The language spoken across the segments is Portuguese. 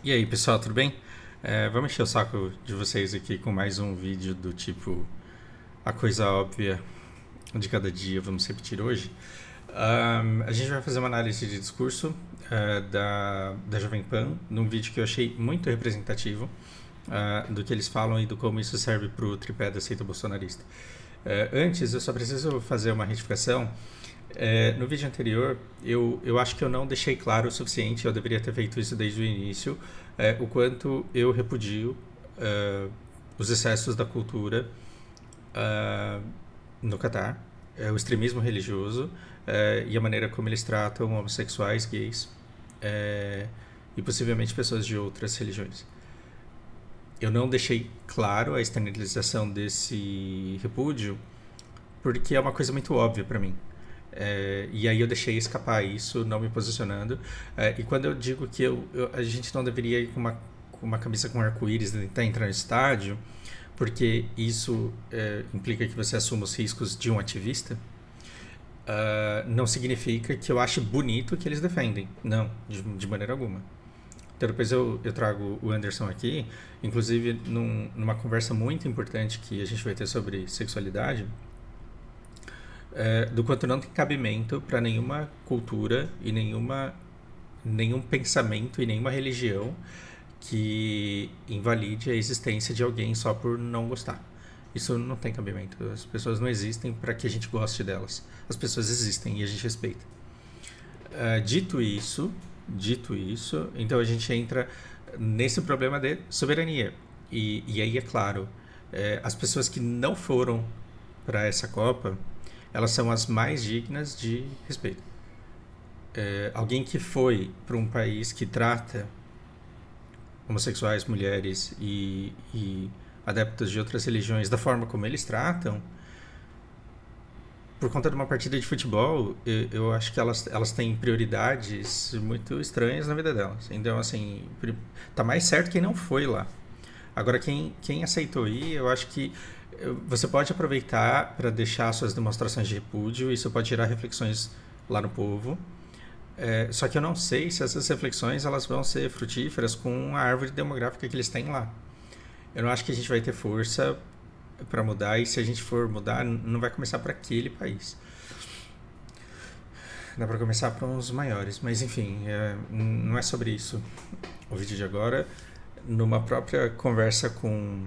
E aí, pessoal, tudo bem? Vamos encher o saco de vocês aqui com mais um vídeo do tipo a coisa óbvia de cada dia, vamos repetir hoje. A gente vai fazer uma análise de discurso da Jovem Pan, num vídeo que eu achei muito representativo do que eles falam e do como isso serve para o tripé da seita bolsonarista. Antes, eu só preciso fazer uma retificação. No vídeo anterior, eu acho que eu não deixei claro o suficiente, eu deveria ter feito isso desde o início, o quanto eu repudio os excessos da cultura no Catar, o extremismo religioso e a maneira como eles tratam homossexuais, gays e possivelmente pessoas de outras religiões. Eu não deixei claro a externalização desse repúdio porque é uma coisa muito óbvia para mim. E aí eu deixei escapar isso, não me posicionando. E quando eu digo que a gente não deveria ir com uma camisa com arco-íris e tentar entrar no estádio, porque isso implica que você assuma os riscos de um ativista, não significa que eu ache bonito o que eles defendem. Não, de maneira alguma. Então depois eu trago o Anderson aqui, inclusive numa conversa muito importante que a gente vai ter sobre sexualidade, do quanto não tem cabimento para nenhuma cultura e nenhum pensamento e nenhuma religião que invalide a existência de alguém só por não gostar. Isso não tem cabimento. As pessoas não existem para que a gente goste delas. As pessoas existem e a gente respeita. Dito isso, então a gente entra nesse problema de soberania. E aí, é claro, as pessoas que não foram para essa Copa, elas são as mais dignas de respeito. Alguém que foi para um país que trata homossexuais, mulheres e adeptos de outras religiões da forma como eles tratam, por conta de uma partida de futebol, eu acho que elas têm prioridades muito estranhas na vida delas. Então, assim, tá mais certo quem não foi lá. Agora, quem aceitou ir, eu acho que você pode aproveitar para deixar suas demonstrações de repúdio, e isso pode gerar reflexões lá no povo. Só que eu não sei se essas reflexões elas vão ser frutíferas com a árvore demográfica que eles têm lá. Eu não acho que a gente vai ter força para mudar, e se a gente for mudar, não vai começar para aquele país. Dá para começar para uns maiores, mas enfim, não é sobre isso o vídeo de agora. Numa própria conversa com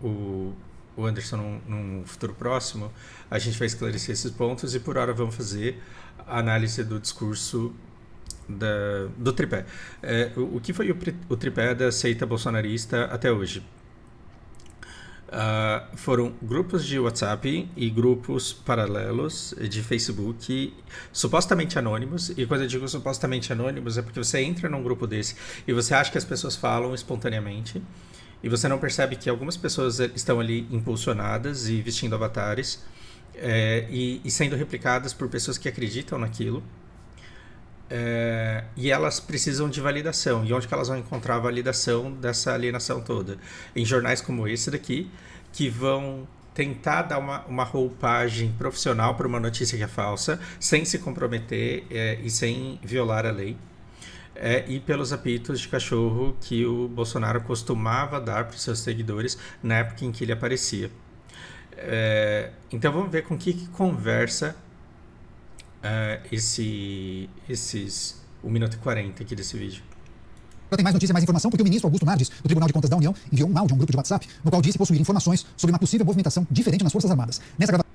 o Anderson num futuro próximo, a gente vai esclarecer esses pontos e por hora vamos fazer a análise do discurso do tripé. O que foi o tripé da seita bolsonarista até hoje? Foram grupos de WhatsApp e grupos paralelos de Facebook supostamente anônimos, e quando eu digo supostamente anônimos é porque você entra num grupo desse e você acha que as pessoas falam espontaneamente e você não percebe que algumas pessoas estão ali impulsionadas e vestindo avatares e sendo replicadas por pessoas que acreditam naquilo. E elas precisam de validação. E onde que elas vão encontrar a validação dessa alienação toda? Em jornais como esse daqui, que vão tentar dar uma roupagem profissional para uma notícia que é falsa, sem se comprometer e sem violar a lei. E pelos apitos de cachorro que o Bolsonaro costumava dar para os seus seguidores na época em que ele aparecia. Então vamos ver com que conversa esses 1 minuto e 40 aqui desse vídeo. Tem mais notícia, mais informação, porque o ministro Augusto Nardes, do Tribunal de Contas da União, enviou um áudio a um grupo de WhatsApp, no qual disse possuir informações sobre uma possível movimentação diferente nas Forças Armadas. Nessa gravação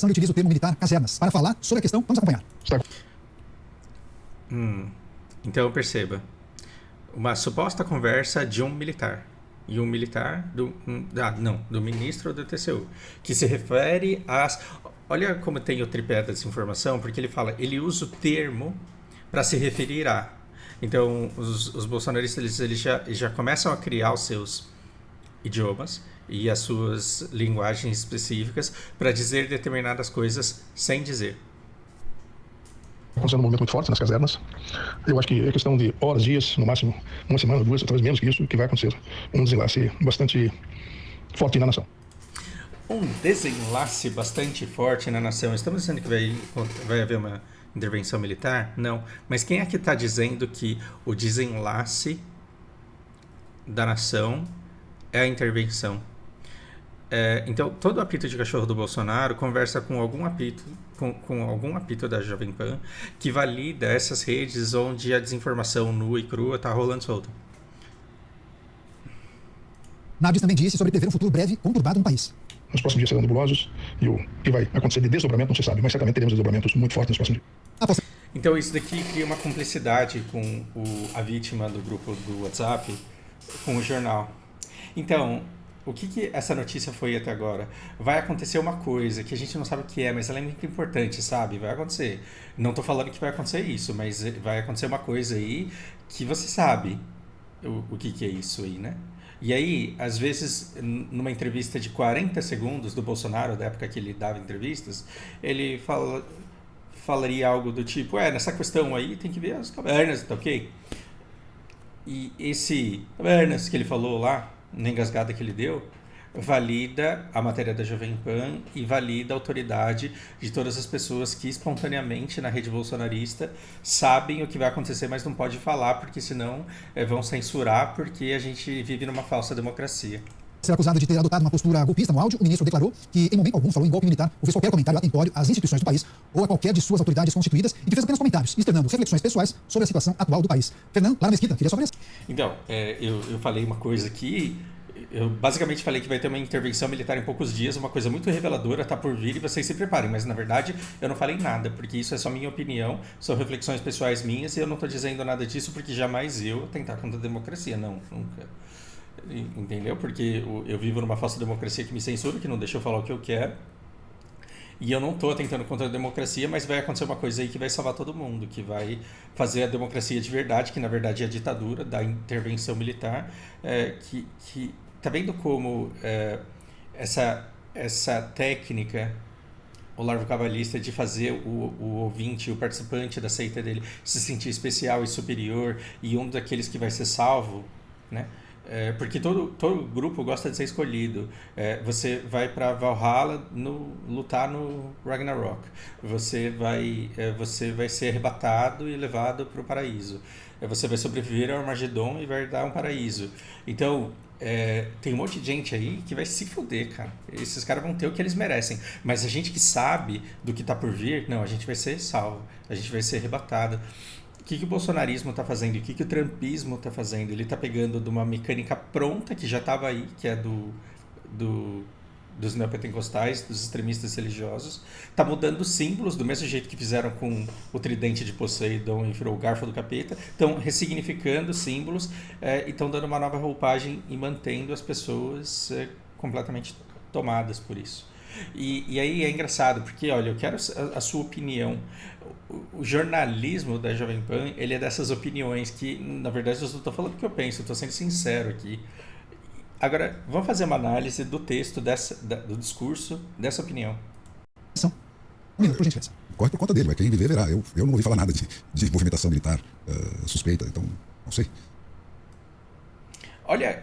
ele utiliza o termo militar casernas para falar sobre a questão. Vamos acompanhar. Então perceba, uma suposta conversa de um militar e um militar do ministro do TCU, que se refere às... Olha como tem o tripé dessa informação, porque ele usa o termo para se referir a. Então, os bolsonaristas eles já começam a criar os seus idiomas e as suas linguagens específicas para dizer determinadas coisas sem dizer. Acontecendo um movimento muito forte nas casernas. Eu acho que é questão de horas, dias, no máximo uma semana, 2, talvez menos que isso, que vai acontecer um desenlace bastante forte na nação. Um desenlace bastante forte na nação. Estamos dizendo que vai haver uma intervenção militar? Não. Mas quem é que está dizendo que o desenlace da nação é a intervenção. Então, todo apito de cachorro do Bolsonaro conversa com algum apito, com algum apito da Jovem Pan que valida essas redes onde a desinformação nua e crua está rolando solta. Nardes também disse sobre prever um futuro breve conturbado no país. Os próximos dias serão nebulosos e o que vai acontecer de desdobramento não se sabe, mas certamente teremos desdobramentos muito fortes nos próximos dias. Então isso daqui cria uma cumplicidade com a vítima do grupo do WhatsApp com o jornal. Então, o que essa notícia foi até agora? Vai acontecer uma coisa que a gente não sabe o que é, mas ela é muito importante, sabe? Vai acontecer. Não tô falando que vai acontecer isso, mas vai acontecer uma coisa aí que você sabe o que é isso aí, né? E aí, às vezes, numa entrevista de 40 segundos do Bolsonaro, da época que ele dava entrevistas, ele falaria algo do tipo, nessa questão aí tem que ver as cavernas, tá ok? E esse cavernas que ele falou lá, na engasgada que ele deu, valida a matéria da Jovem Pan e valida a autoridade de todas as pessoas que espontaneamente na rede bolsonarista sabem o que vai acontecer, mas não pode falar porque senão vão censurar, porque a gente vive numa falsa democracia. Ser acusado de ter adotado uma postura golpista no áudio, o ministro declarou que em momento algum falou em golpe militar ou fez qualquer comentário atentório às instituições do país ou a qualquer de suas autoridades constituídas e que fez apenas comentários, externando reflexões pessoais sobre a situação atual do país. Fernando, Lara Mesquita, queria sua avaliação. Então, eu falei uma coisa aqui. Eu basicamente falei que vai ter uma intervenção militar em poucos dias, uma coisa muito reveladora está por vir e vocês se preparem, mas na verdade eu não falei nada, porque isso é só minha opinião, são reflexões pessoais minhas e eu não estou dizendo nada disso porque jamais eu tentar contra a democracia, não, nunca. Entendeu? Porque eu vivo numa falsa democracia que me censura, que não deixa eu falar o que eu quero. E eu não estou tentando contra a democracia, mas vai acontecer uma coisa aí que vai salvar todo mundo, que vai fazer a democracia de verdade, que na verdade é a ditadura da intervenção militar, que tá vendo como essa técnica, o larvo-cabalista, de fazer o ouvinte, o participante da seita dele se sentir especial e superior e um daqueles que vai ser salvo, né? Porque todo grupo gosta de ser escolhido. Você vai para Valhalla lutar no Ragnarok. Você vai ser arrebatado e levado para o paraíso. Você vai sobreviver ao Armagedon e vai dar um paraíso. Então, tem um monte de gente aí que vai se fuder, cara. Esses caras vão ter o que eles merecem. Mas a gente que sabe do que está por vir, não, a gente vai ser salvo. A gente vai ser arrebatado. O que o bolsonarismo está fazendo? O que o trumpismo está fazendo? Ele está pegando de uma mecânica pronta que já estava aí, que é dos neopentecostais, dos extremistas religiosos, está mudando símbolos do mesmo jeito que fizeram com o tridente de Poseidon e virou o garfo do capeta, estão ressignificando símbolos e estão dando uma nova roupagem e mantendo as pessoas completamente tomadas por isso. E aí é engraçado, porque, olha, eu quero a sua opinião. O jornalismo da Jovem Pan, ele é dessas opiniões que, na verdade, eu não estou falando o que eu penso, eu estou sendo sincero aqui. Agora, vamos fazer uma análise do texto, do discurso, dessa opinião. Um minuto, por gentileza. Corre por conta dele, mas quem viver verá. Eu não ouvi falar nada de movimentação militar suspeita, então não sei. Olha,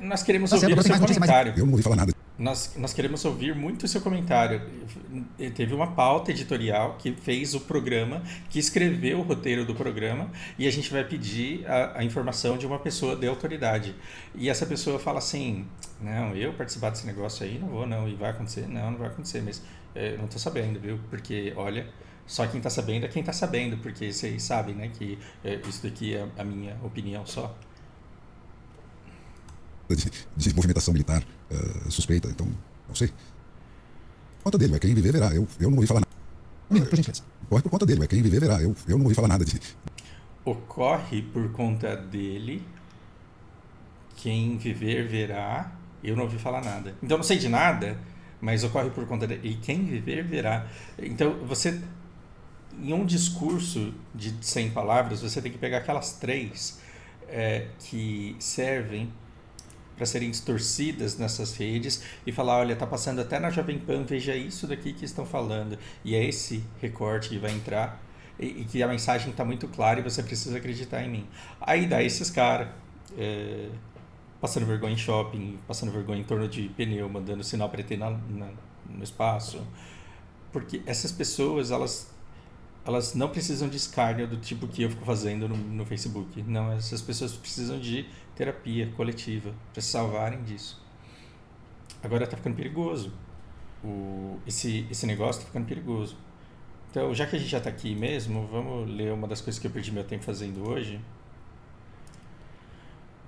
nós queremos ouvir o seu comentário. Eu não ouvi falar nada. Nós queremos ouvir muito o seu comentário. Teve uma pauta editorial que fez o programa, que escreveu o roteiro do programa, e a gente vai pedir a informação de uma pessoa de autoridade. E essa pessoa fala assim, não, eu participar desse negócio aí não vou não, e vai acontecer? Não vai acontecer, mas não estou sabendo, viu? Porque, olha, só quem está sabendo é quem está sabendo, porque vocês sabem, né, que isso daqui é a minha opinião só. De movimentação militar suspeita, então não sei. Conta dele, mas quem viver verá. Eu não ouvi falar nada. Um minuto, por gentileza. Corre por conta dele, mas quem viver verá. Eu não ouvi falar nada Ocorre por conta dele, quem viver verá. Eu não ouvi falar nada. Então não sei de nada, mas ocorre por conta dele. E quem viver verá. Então você, em um discurso de 100 palavras, você tem que pegar aquelas 3 que servem para serem distorcidas nessas redes e falar, olha, tá passando até na Jovem Pan, veja isso daqui que estão falando. E é esse recorte que vai entrar e que a mensagem está muito clara e você precisa acreditar em mim. Aí dá esses caras passando vergonha em shopping, passando vergonha em torno de pneu, mandando sinal para ET no espaço. Porque essas pessoas, elas elas não precisam de escárnio do tipo que eu fico fazendo no Facebook. Não, essas pessoas precisam de terapia coletiva para se salvarem disso. Agora tá ficando perigoso. Esse negócio tá ficando perigoso. Então, já que a gente já tá aqui mesmo, vamos ler uma das coisas que eu perdi meu tempo fazendo hoje.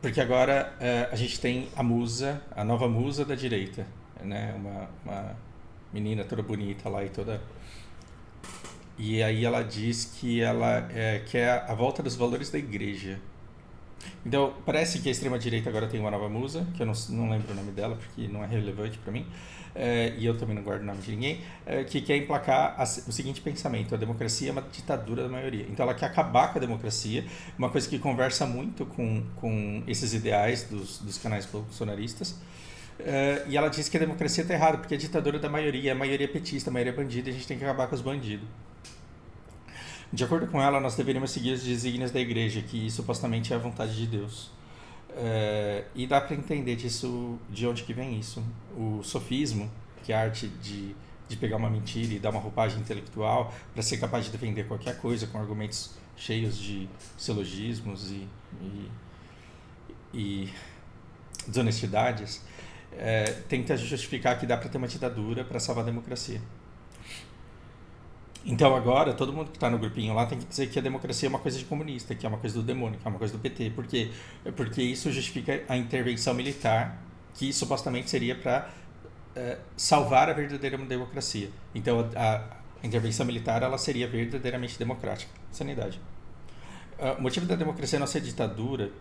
Porque agora a gente tem a nova musa da direita, né? Uma menina toda bonita lá e toda... E aí ela diz que ela quer a volta dos valores da igreja. Então, parece que a extrema-direita agora tem uma nova musa, que eu não lembro o nome dela, porque não é relevante para mim, e eu também não guardo o nome de ninguém, que quer emplacar o seguinte pensamento: a democracia é uma ditadura da maioria. Então, ela quer acabar com a democracia, uma coisa que conversa muito com esses ideais dos canais bolsonaristas. E ela diz que a democracia está errada, porque é ditadura da maioria, a maioria é petista, a maioria é bandida, e a gente tem que acabar com os bandidos. De acordo com ela, nós deveríamos seguir os desígnios da igreja, que supostamente é a vontade de Deus. E dá para entender disso, de onde que vem isso. O sofismo, que é a arte de pegar uma mentira e dar uma roupagem intelectual para ser capaz de defender qualquer coisa com argumentos cheios de silogismos e desonestidades, tenta justificar que dá para ter uma ditadura para salvar a democracia. Então agora, todo mundo que está no grupinho lá tem que dizer que a democracia é uma coisa de comunista, que é uma coisa do demônio, que é uma coisa do PT. Por quê? Porque isso justifica a intervenção militar, que supostamente seria para salvar a verdadeira democracia. Então a intervenção militar ela seria verdadeiramente democrática. Sanidade. O motivo da democracia não ser ditadura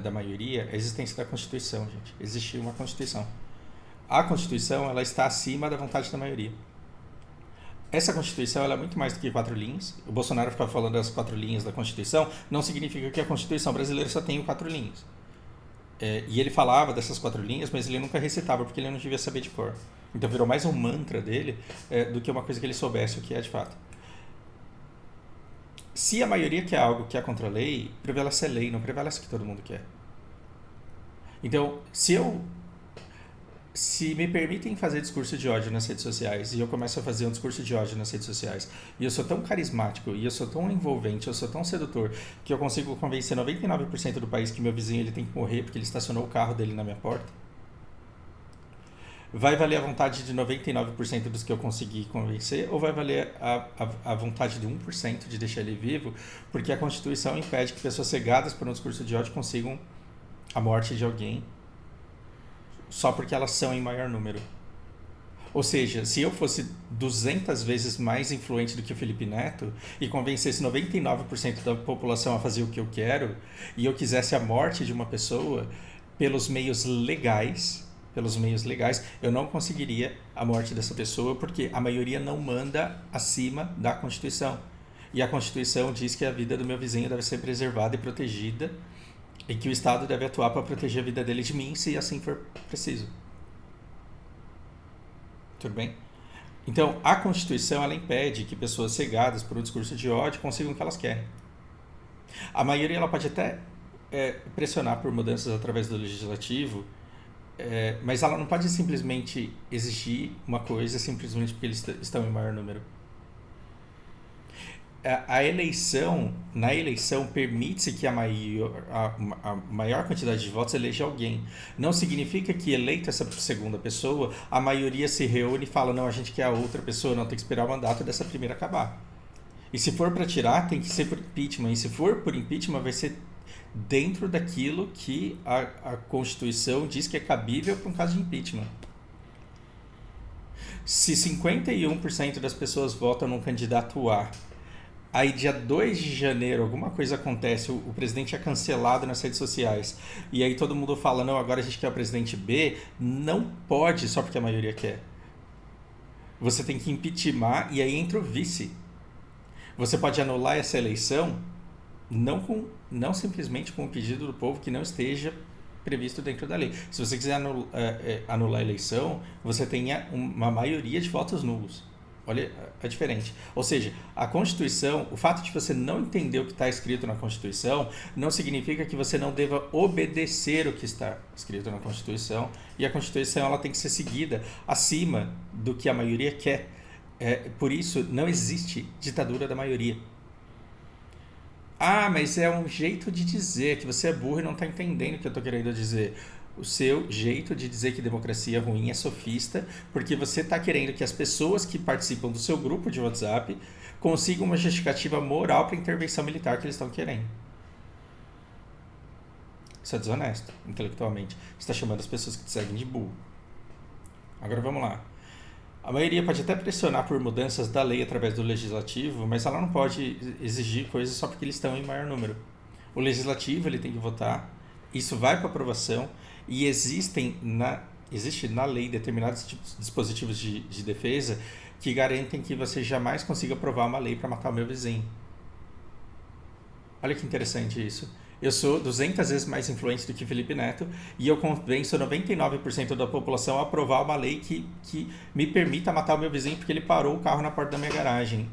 da maioria é a existência da Constituição, gente. Existe uma Constituição. A Constituição ela está acima da vontade da maioria. Essa Constituição ela é muito mais do que 4 linhas. O Bolsonaro ficava falando das 4 linhas da Constituição, não significa que a Constituição brasileira só tem 4 linhas. E ele falava dessas 4 linhas, mas ele nunca recitava, porque ele não devia saber de cor. Então virou mais um mantra dele do que uma coisa que ele soubesse o que é de fato. Se a maioria quer algo que é contra a lei, prevalece a lei, não prevalece o que todo mundo quer. Então, se me permitem fazer discurso de ódio nas redes sociais e eu começo a fazer um discurso de ódio nas redes sociais e eu sou tão carismático e eu sou tão envolvente, eu sou tão sedutor que eu consigo convencer 99% do país que meu vizinho ele tem que morrer porque ele estacionou o carro dele na minha porta, vai valer a vontade de 99% dos que eu conseguir convencer ou vai valer a vontade de 1% de deixar ele vivo porque a Constituição impede que pessoas cegadas por um discurso de ódio consigam a morte de alguém só porque elas são em maior número. Ou seja, se eu fosse 200 vezes mais influente do que o Felipe Neto e convencesse 99% da população a fazer o que eu quero e eu quisesse a morte de uma pessoa pelos meios legais, eu não conseguiria a morte dessa pessoa porque a maioria não manda acima da Constituição. E a Constituição diz que a vida do meu vizinho deve ser preservada e protegida e que o Estado deve atuar para proteger a vida dele de mim, se assim for preciso. Tudo bem? Então, a Constituição ela impede que pessoas cegadas por um discurso de ódio consigam o que elas querem. A maioria ela pode até pressionar por mudanças através do legislativo, mas ela não pode simplesmente exigir uma coisa simplesmente porque eles estão em maior número. Na eleição permite-se que a maior quantidade de votos eleja alguém. Não significa que eleita essa segunda pessoa, a maioria se reúne e fala, não, a gente quer a outra pessoa, não, tem que esperar o mandato dessa primeira acabar. E se for para tirar, tem que ser por impeachment. E se for por impeachment, vai ser dentro daquilo que a Constituição diz que é cabível para um caso de impeachment. Se 51% das pessoas votam num candidato A, aí dia 2 de janeiro alguma coisa acontece, o presidente é cancelado nas redes sociais, e aí todo mundo fala, não, agora a gente quer o presidente B, não pode só porque a maioria quer. Você tem que impeachment e aí entra o vice. Você pode anular essa eleição não simplesmente com o pedido do povo que não esteja previsto dentro da lei. Se você quiser anular a eleição, você tenha uma maioria de votos nulos. Olha, é diferente. Ou seja, a Constituição, o fato de você não entender o que está escrito na Constituição, não significa que você não deva obedecer o que está escrito na Constituição. E a Constituição ela tem que ser seguida acima do que a maioria quer. Por isso, não existe ditadura da maioria. Ah, mas é um jeito de dizer que você é burro e não está entendendo o que eu estou querendo dizer. O seu jeito de dizer que democracia é ruim é sofista, porque você está querendo que as pessoas que participam do seu grupo de WhatsApp consigam uma justificativa moral para a intervenção militar que eles estão querendo. Isso é desonesto, intelectualmente. Você está chamando as pessoas que te seguem de burro. Agora vamos lá. A maioria pode até pressionar por mudanças da lei através do legislativo, mas ela não pode exigir coisas só porque eles estão em maior número. O legislativo ele tem que votar, isso vai para aprovação e existe na lei determinados dispositivos de defesa que garantem que você jamais consiga aprovar uma lei para matar o meu vizinho. Olha que interessante isso. Eu sou 200 vezes mais influente do que Felipe Neto e eu convenço 99% da população a aprovar uma lei que me permita matar o meu vizinho porque ele parou o carro na porta da minha garagem.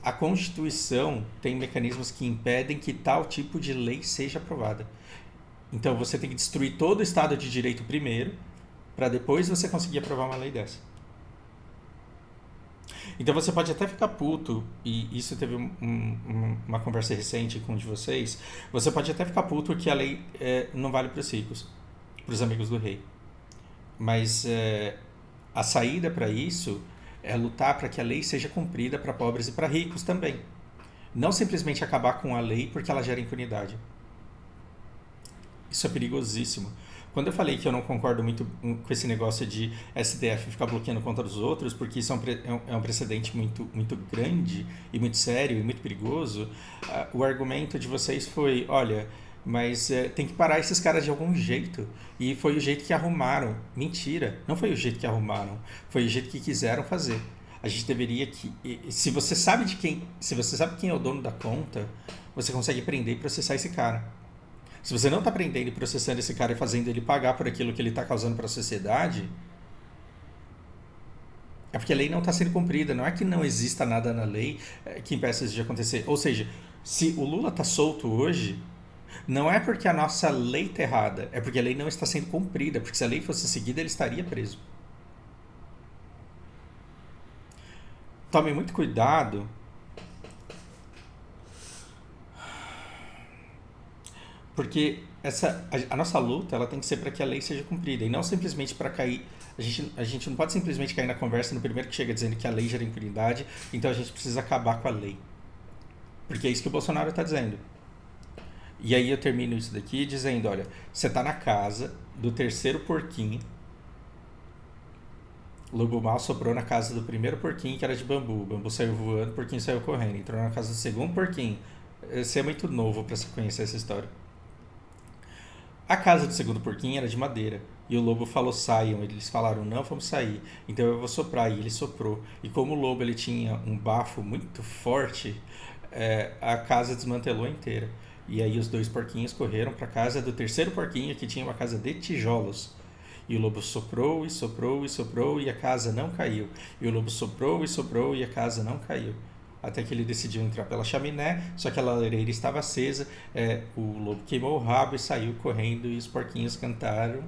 A Constituição tem mecanismos que impedem que tal tipo de lei seja aprovada. Então você tem que destruir todo o Estado de Direito primeiro, para depois você conseguir aprovar uma lei dessa. Então você pode até ficar puto, e isso teve uma conversa recente com um de vocês, você pode até ficar puto que a lei não vale para os ricos, para os amigos do rei. Mas a saída para isso é lutar para que a lei seja cumprida para pobres e para ricos também. Não simplesmente acabar com a lei porque ela gera impunidade. Isso é perigosíssimo. Quando eu falei que eu não concordo muito com esse negócio de STF ficar bloqueando contra os outros, porque isso é um precedente muito, muito grande e muito sério e muito perigoso, o argumento de vocês foi, olha, mas tem que parar esses caras de algum jeito. E foi o jeito que arrumaram. Mentira, não foi o jeito que arrumaram, foi o jeito que quiseram fazer. A gente deveria se você sabe quem é o dono da conta, você consegue prender e processar esse cara. Se você não está prendendo e processando esse cara e fazendo ele pagar por aquilo que ele está causando para a sociedade, é porque a lei não está sendo cumprida. Não é que não exista nada na lei que impeça isso de acontecer. Ou seja, se o Lula está solto hoje, não é porque a nossa lei está errada, é porque a lei não está sendo cumprida. Porque se a lei fosse seguida, ele estaria preso. Tome muito cuidado. Porque a nossa luta ela tem que ser para que a lei seja cumprida e não simplesmente para cair. A gente não pode simplesmente cair na conversa no primeiro que chega dizendo que a lei gera impunidade, então a gente precisa acabar com a lei. Porque é isso que o Bolsonaro está dizendo. E aí eu termino isso daqui dizendo, olha, você está na casa do terceiro porquinho, o lobo mau soprou na casa do primeiro porquinho que era de bambu, o bambu saiu voando, o porquinho saiu correndo, entrou na casa do segundo porquinho. Você é muito novo para conhecer essa história. A casa do segundo porquinho era de madeira. E o lobo falou, saiam. Eles falaram, não, vamos sair. Então eu vou soprar. E ele soprou. E como o lobo ele tinha um bafo muito forte, a casa desmantelou inteira. E aí os dois porquinhos correram para a casa do terceiro porquinho, que tinha uma casa de tijolos. E o lobo soprou e soprou e soprou e a casa não caiu. E o lobo soprou e soprou e a casa não caiu. Até que ele decidiu entrar pela chaminé, só que a lareira estava acesa, o lobo queimou o rabo e saiu correndo, e os porquinhos cantaram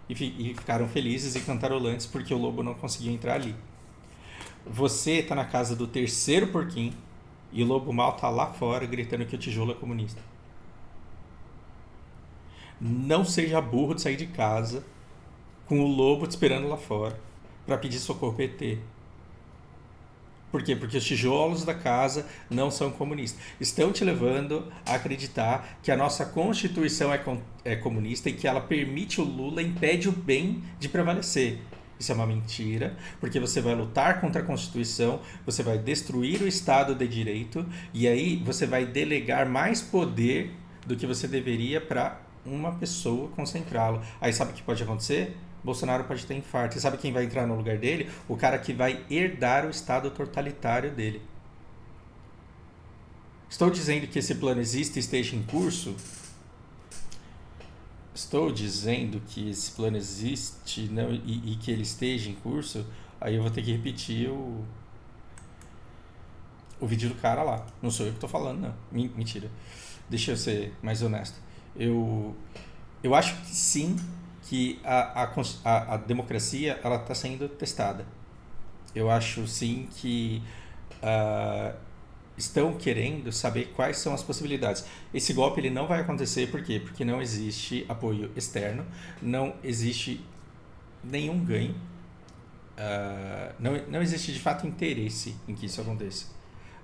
e ficaram felizes e cantarolantes porque o lobo não conseguiu entrar ali. Você está na casa do terceiro porquinho e o lobo mau está lá fora gritando que o tijolo é comunista. Não seja burro de sair de casa com o lobo te esperando lá fora para pedir socorro PT. Por quê? Porque os tijolos da casa não são comunistas. Estão te levando a acreditar que a nossa Constituição é comunista e que ela permite o Lula, impede o bem de prevalecer. Isso é uma mentira, porque você vai lutar contra a Constituição, você vai destruir o Estado de Direito e aí você vai delegar mais poder do que você deveria para uma pessoa concentrá-lo. Aí sabe o que pode acontecer? Bolsonaro pode ter infarto. E sabe quem vai entrar no lugar dele? O cara que vai herdar o estado totalitário dele. Estou dizendo que esse plano existe e esteja em curso? Estou dizendo que esse plano existe não, e que ele esteja em curso? Aí eu vou ter que repetir o vídeo do cara lá. Não sou eu que estou falando, não. Mentira. Deixa eu ser mais honesto. Eu acho que sim, que a democracia ela está sendo testada. Eu acho sim que estão querendo saber quais são as possibilidades. Esse golpe ele não vai acontecer, por quê? Porque não existe apoio externo, não existe nenhum ganho, não existe de fato interesse em que isso aconteça.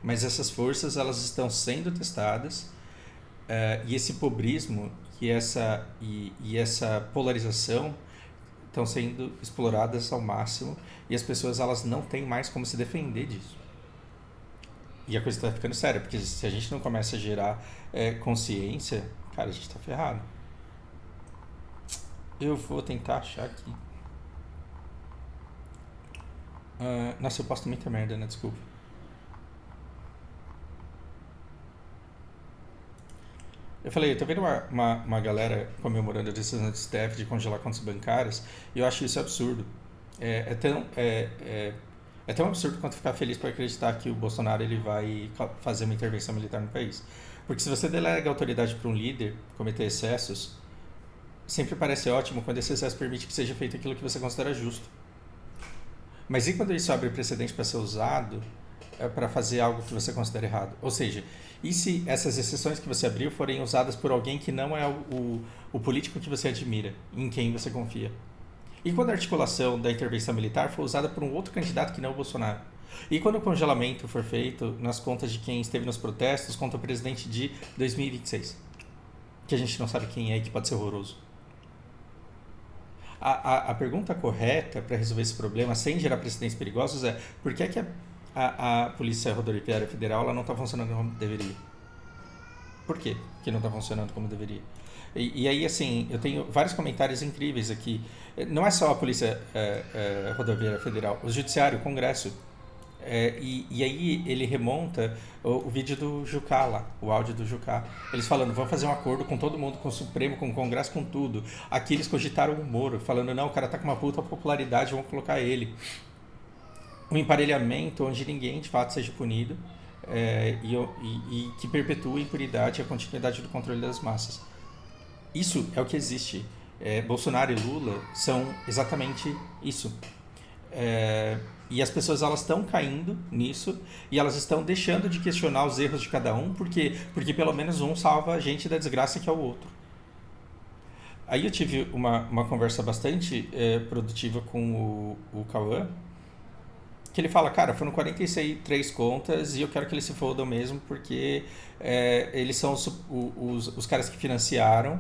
Mas essas forças elas estão sendo testadas, e esse pobrismo e essa polarização estão sendo exploradas ao máximo, e as pessoas elas não têm mais como se defender disso. E a coisa está ficando séria, porque se a gente não começa a gerar consciência, cara, a gente está ferrado. Eu vou tentar achar aqui. Nossa, eu posto muita merda, né? Desculpa. Eu falei, eu tô vendo uma galera comemorando a decisão do STF de congelar contas bancárias, e eu acho isso absurdo. É tão absurdo quanto ficar feliz por acreditar que o Bolsonaro ele vai fazer uma intervenção militar no país. Porque se você delega a autoridade para um líder cometer excessos, sempre parece ótimo quando esse excesso permite que seja feito aquilo que você considera justo. Mas e quando isso abre precedente para ser usado para fazer algo que você considera errado? Ou seja, e se essas exceções que você abriu forem usadas por alguém que não é o político que você admira, em quem você confia? E quando a articulação da intervenção militar for usada por um outro candidato que não o Bolsonaro? E quando o congelamento for feito nas contas de quem esteve nos protestos contra o presidente de 2026? Que a gente não sabe quem é e que pode ser horroroso. A pergunta correta para resolver esse problema sem gerar precedentes perigosos é: por que a Polícia Rodoviária Federal ela não está funcionando como deveria? Por quê que não está funcionando como deveria? E aí, assim, eu tenho vários comentários incríveis aqui. Não é só a Polícia Rodoviária Federal, o Judiciário, o Congresso. E aí ele remonta o vídeo do Jucá lá, o áudio do Jucá. Eles falando, vamos fazer um acordo com todo mundo, com o Supremo, com o Congresso, com tudo. Aqui eles cogitaram o Moro, falando, não, o cara tá com uma puta popularidade, vamos colocar ele. Um emparelhamento onde ninguém de fato seja punido, e que perpetue a impunidade e a continuidade do controle das massas. Isso é o que existe. Bolsonaro e Lula são exatamente isso. E as pessoas elas estão caindo nisso e elas estão deixando de questionar os erros de cada um, porque pelo menos um salva a gente da desgraça que é o outro. Aí eu tive uma conversa bastante produtiva com o Cauã, que ele fala, cara, foram 43 contas e eu quero que eles se fodam mesmo, porque eles são os caras que financiaram,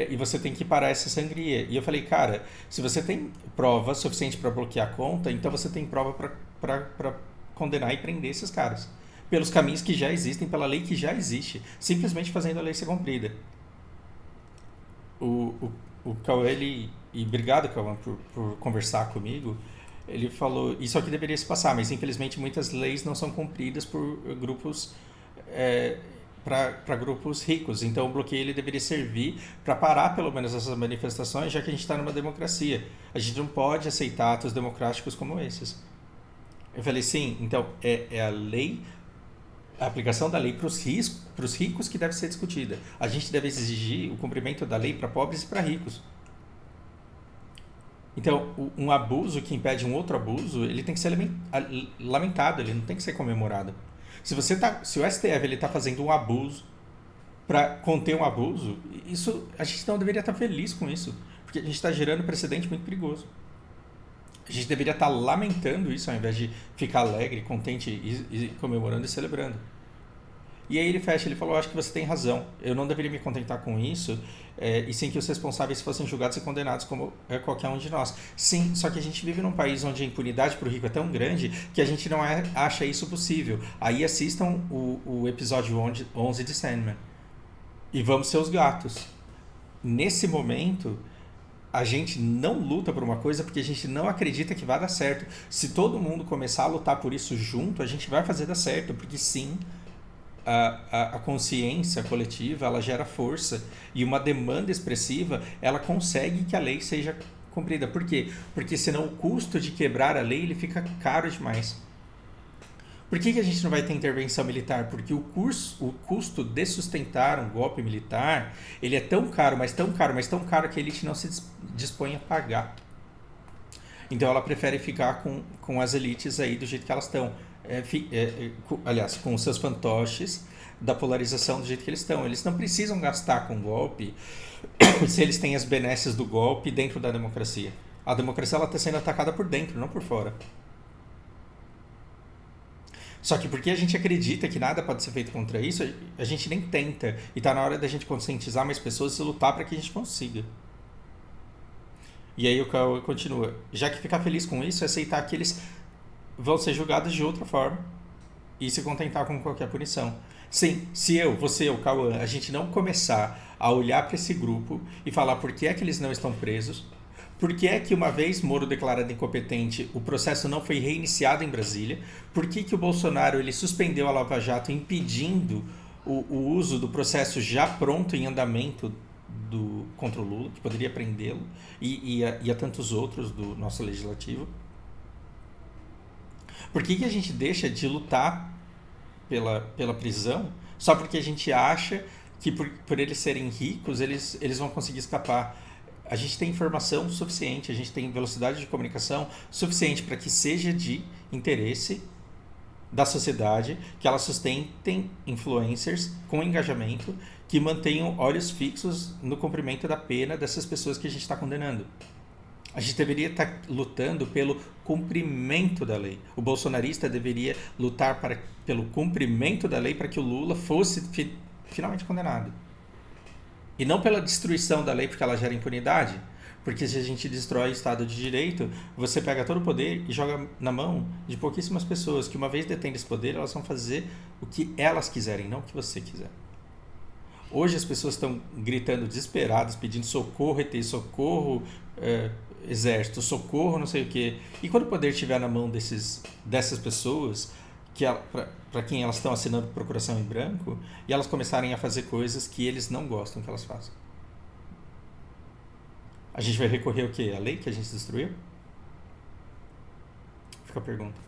e você tem que parar essa sangria. E eu falei, cara, se você tem prova suficiente para bloquear a conta, então você tem prova para condenar e prender esses caras. Pelos caminhos que já existem, pela lei que já existe, simplesmente fazendo a lei ser cumprida. O Cauã, e obrigado, Cauã, por conversar comigo. Ele falou, isso aqui deveria se passar, mas infelizmente muitas leis não são cumpridas por grupos, para grupos ricos. Então o bloqueio ele deveria servir para parar pelo menos essas manifestações, já que a gente está numa democracia. A gente não pode aceitar atos democráticos como esses. Eu falei, sim, então é a lei, a aplicação da lei para os ricos que deve ser discutida. A gente deve exigir o cumprimento da lei para pobres e para ricos. Então, um abuso que impede um outro abuso, ele tem que ser lamentado, ele não tem que ser comemorado. Se o STF está fazendo um abuso para conter um abuso, a gente não deveria estar feliz com isso, porque a gente está gerando um precedente muito perigoso. A gente deveria estar lamentando isso, ao invés de ficar alegre, contente e comemorando e celebrando. E aí ele fecha, ele falou, acho que você tem razão, eu não deveria me contentar com isso, e sem que os responsáveis fossem julgados e condenados como qualquer um de nós. Sim, só que a gente vive num país onde a impunidade para o rico é tão grande que a gente não acha isso possível. Aí assistam o episódio 11 de Sandman. E vamos ser os gatos. Nesse momento, a gente não luta por uma coisa porque a gente não acredita que vai dar certo. Se todo mundo começar a lutar por isso junto, a gente vai fazer dar certo, porque sim, a consciência coletiva ela gera força, e uma demanda expressiva ela consegue que a lei seja cumprida. Por quê? Porque senão o custo de quebrar a lei ele fica caro demais. Por que a gente não vai ter intervenção militar? Porque o custo de sustentar um golpe militar ele é tão caro, mas tão caro, mas tão caro que a elite não se dispõe a pagar. Então ela prefere ficar com as elites aí do jeito que elas estão. Aliás, com os seus fantoches da polarização do jeito que eles estão. Eles não precisam gastar com golpe se eles têm as benesses do golpe dentro da democracia. A democracia está sendo atacada por dentro, não por fora. Só que porque a gente acredita que nada pode ser feito contra isso, a gente nem tenta. E está na hora da gente conscientizar mais pessoas e lutar para que a gente consiga. E aí o Cauã continua. Já que ficar feliz com isso é aceitar que eles vão ser julgados de outra forma e se contentar com qualquer punição. Sim, se você, o Cauã, a gente não começar a olhar para esse grupo e falar por que é que eles não estão presos, por que é que uma vez Moro declarado incompetente, o processo não foi reiniciado em Brasília, por que o Bolsonaro ele suspendeu a Lava Jato impedindo o uso do processo já pronto em andamento contra o Lula, que poderia prendê-lo, e a tantos outros do nosso legislativo. Por que a gente deixa de lutar pela prisão só porque a gente acha que por eles serem ricos eles vão conseguir escapar? A gente tem informação suficiente, a gente tem velocidade de comunicação suficiente para que seja de interesse da sociedade que elas sustentem influencers com engajamento que mantenham olhos fixos no cumprimento da pena dessas pessoas que a gente está condenando. A gente deveria estar lutando pelo cumprimento da lei. O bolsonarista deveria lutar pelo cumprimento da lei para que o Lula fosse finalmente condenado. E não pela destruição da lei porque ela gera impunidade. Porque se a gente destrói o Estado de Direito, você pega todo o poder e joga na mão de pouquíssimas pessoas que uma vez detêm esse poder, elas vão fazer o que elas quiserem, não o que você quiser. Hoje as pessoas estão gritando desesperadas, pedindo socorro, ET, socorro, exército, socorro, não sei o quê. E quando o poder estiver na mão dessas pessoas, para quem elas estão assinando procuração em branco, e elas começarem a fazer coisas que eles não gostam que elas façam. A gente vai recorrer ao quê? A lei que a gente destruiu? Fica a pergunta.